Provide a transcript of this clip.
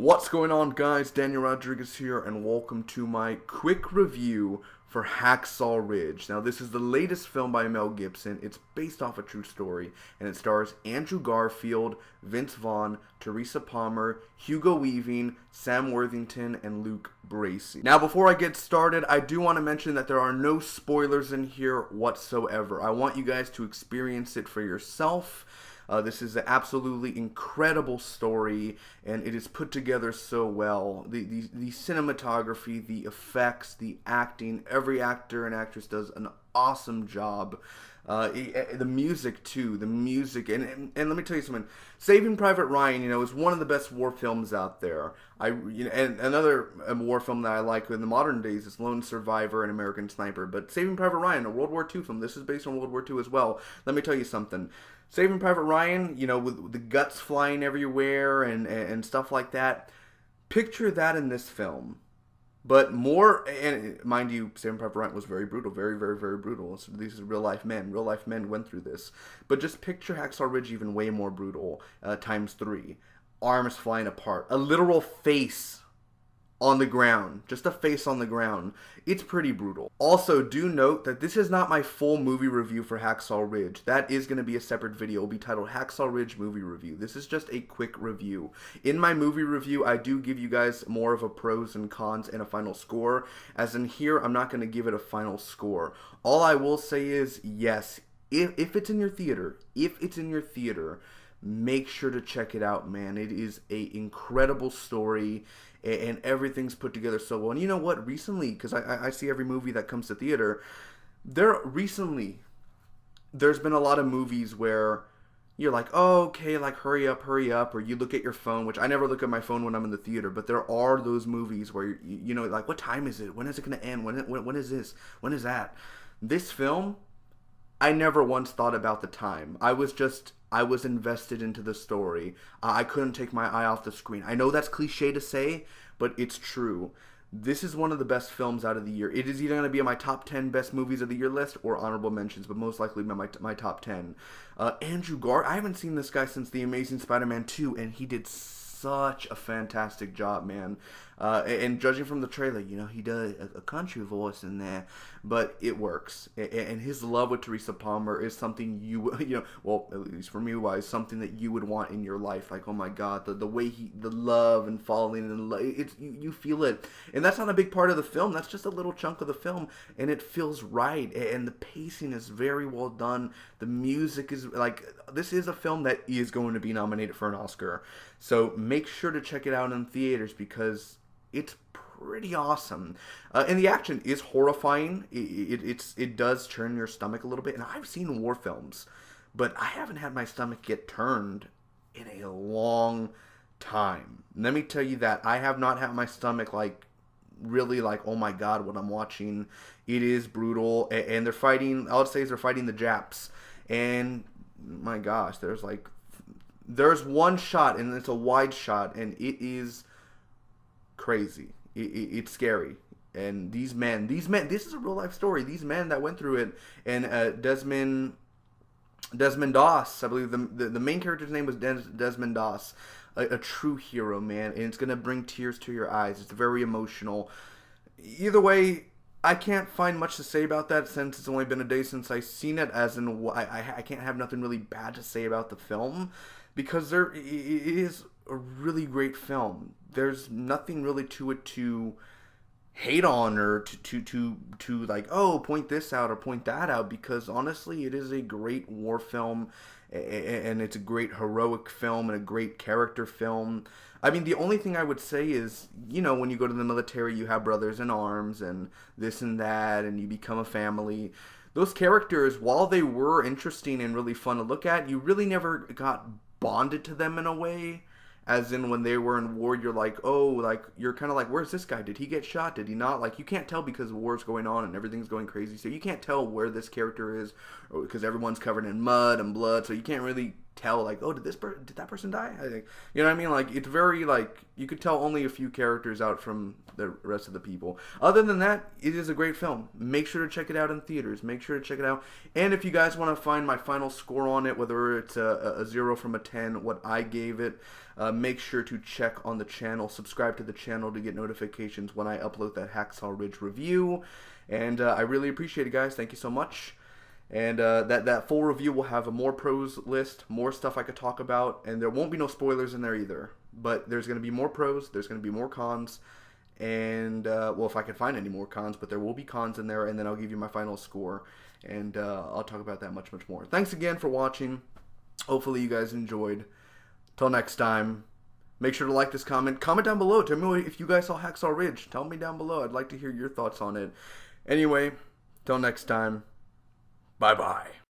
What's going on, guys? Daniel Rodriguez here, and welcome to my quick review for Hacksaw Ridge. Now, this is the latest film by Mel Gibson. It's based off a true story, and it stars Andrew Garfield, Vince Vaughn, Teresa Palmer, Hugo Weaving, Sam Worthington, and Luke Bracey. Now, before I get started, I do want to mention that there are no spoilers in here whatsoever. I want you guys to experience it for yourself. This is an absolutely incredible story, and it is put together so well. The cinematography, the effects, the acting, every actor and actress does an awesome job. The music too, and let me tell you something. Saving Private Ryan, is one of the best war films out there. And another war film that I like in the modern days is Lone Survivor and American Sniper. But Saving Private Ryan, a World War II film, this is based on World War II as well. Let me tell you something. Saving Private Ryan, with the guts flying everywhere and stuff like that. Picture that in this film. But more, and mind you, Saving Private Ryan was very brutal, very, very, very brutal. So these are real life men. Real life men went through this. But just picture Hacksaw Ridge even way more brutal, times 3. Arms flying apart. A literal face on the ground. Just a face on the ground. It's pretty brutal. Also, do note that this is not my full movie review for Hacksaw Ridge. That is going to be a separate video. It will be titled Hacksaw Ridge Movie Review. This is just a quick review. In my movie review, I do give you guys more of a pros and cons and a final score. As in here, I'm not going to give it a final score. All I will say is, yes, if it's in your theater, make sure to check it out, man. It is an incredible story, and everything's put together so well. And you know what? Recently, because I see every movie that comes to theater, there's been a lot of movies where you're like, oh, okay, like hurry up, or you look at your phone, which I never look at my phone when I'm in the theater, but there are those movies where, like, what time is it? When is it going to end? When is this? When is that? This film, I never once thought about the time. I was invested into the story. I couldn't take my eye off the screen. I know that's cliche to say, but it's true. This is one of the best films out of the year. It is either going to be on my top 10 best movies of the year list or honorable mentions, but most likely my top 10. Andrew Garfield, I haven't seen this guy since The Amazing Spider-Man 2, and he did such a fantastic job, man. And judging from the trailer, he does a country voice in there, but it works. And his love with Teresa Palmer is something well, at least for me, wise, something that you would want in your life. Like, oh my God, the way the love and falling in love, you feel it. And that's not a big part of the film. That's just a little chunk of the film, and it feels right. And the pacing is very well done. The music is this is a film that is going to be nominated for an Oscar. So make sure to check it out in theaters because it's pretty awesome. And the action is horrifying. It does turn your stomach a little bit. And I've seen war films, but I haven't had my stomach get turned in a long time. Let me tell you that. I have not had my stomach really oh my God, what I'm watching. It is brutal. And they're fighting, I would say they're fighting the Japs. And my gosh, there's one shot, and it's a wide shot, and it is crazy. It's scary. And these men, this is a real life story. These men that went through it, and Desmond Doss, I believe the main character's name was Desmond Doss, a true hero, man, and it's gonna bring tears to your eyes. It's very emotional. Either way, I can't find much to say about that since it's only been a day since I've seen it, as in I can't have nothing really bad to say about the film, because it is a really great film. There's nothing really to it to hate on or to oh, point this out or point that out, because honestly, it is a great war film, and it's a great heroic film and a great character film. I mean, the only thing I would say is, when you go to the military, you have brothers in arms and this and that, and you become a family. Those characters, while they were interesting and really fun to look at, you really never got bonded to them in a way. As in, when they were in war, you're like, oh, you're kind of like, where's this guy? Did he get shot? Did he not? You can't tell because war's going on and everything's going crazy. So you can't tell where this character is, because everyone's covered in mud and blood. So you can't really tell, like, oh, did that person die? I think, you know what I mean? Like, it's very, like, you could tell only a few characters out from the rest of the people. Other than that, it is a great film. Make sure to check it out in theaters. Make sure to check it out. And if you guys want to find my final score on it, whether it's a 0 from a 10, what I gave it, make sure to check on the channel. Subscribe to the channel to get notifications when I upload that Hacksaw Ridge review. And I really appreciate it, guys. Thank you so much. And that full review will have a more pros list, more stuff I could talk about, and there won't be no spoilers in there either. But there's going to be more pros, there's going to be more cons, and, well, if I can find any more cons, but there will be cons in there, and then I'll give you my final score, and I'll talk about that much, much more. Thanks again for watching. Hopefully you guys enjoyed. Till next time, make sure to like this comment. Comment down below. Tell me if you guys saw Hacksaw Ridge. Tell me down below. I'd like to hear your thoughts on it. Anyway, till next time. Bye-bye.